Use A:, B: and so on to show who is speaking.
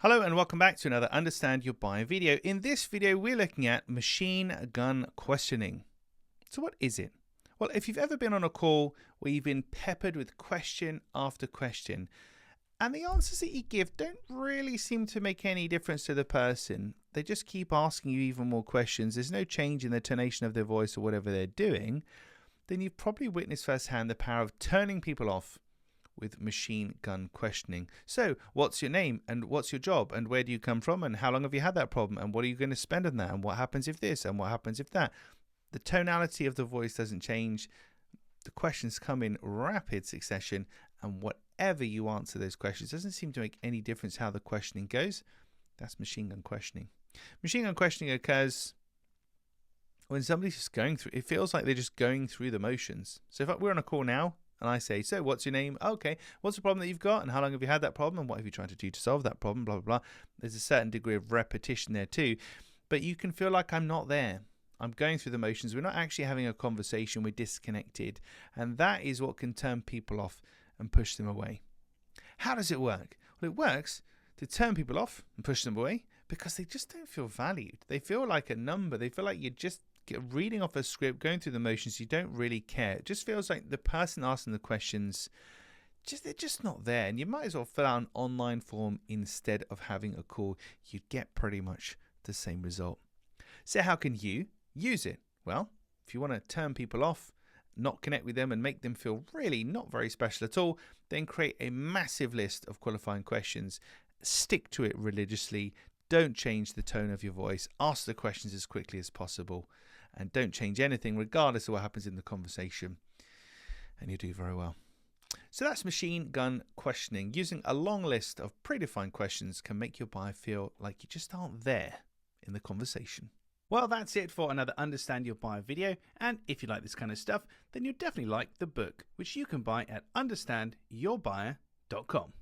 A: Hello and welcome back to another Understand Your Buyer video. In this video, we're looking at machine gun questioning. So what is it? Well, if you've ever been on a call where you've been peppered with question after question, and the answers that you give don't really seem to make any difference to the person, they just keep asking you even more questions, there's no change in the tonation of their voice or whatever they're doing, then you've probably witnessed firsthand the power of turning people off with machine gun questioning. So, what's your name and what's your job and where do you come from and how long have you had that problem and what are you going to spend on that and what happens if this and what happens if that? The tonality of the voice doesn't change. The questions come in rapid succession, and whatever you answer those questions doesn't seem to make any difference how the questioning goes. That's machine gun questioning. Machine gun questioning occurs when somebody's just going through, it feels like they're just going through the motions. So if we're on a call now, and I say, so what's your name? Okay, what's the problem that you've got? And how long have you had that problem? And what have you tried to do to solve that problem? Blah, blah, blah. There's a certain degree of repetition there too. But you can feel like I'm not there. I'm going through the motions. We're not actually having a conversation. We're disconnected. And that is what can turn people off and push them away. How does it work? Well, it works to turn people off and push them away because they just don't feel valued. They feel like a number. They feel like you're just reading off a script, going through the motions, you don't really care. It just feels like the person asking the questions, they're just not there. And you might as well fill out an online form instead of having a call. You'd get pretty much the same result. So how can you use it? Well, if you want to turn people off, not connect with them and make them feel really not very special at all, then create a massive list of qualifying questions. Stick to it religiously. Don't change the tone of your voice. Ask the questions as quickly as possible. And don't change anything regardless of what happens in the conversation. And you do very well. So that's machine gun questioning. Using a long list of predefined questions can make your buyer feel like you just aren't there in the conversation. Well, that's it for another Understand Your Buyer video. And if you like this kind of stuff, then you'll definitely like the book, which you can buy at understandyourbuyer.com.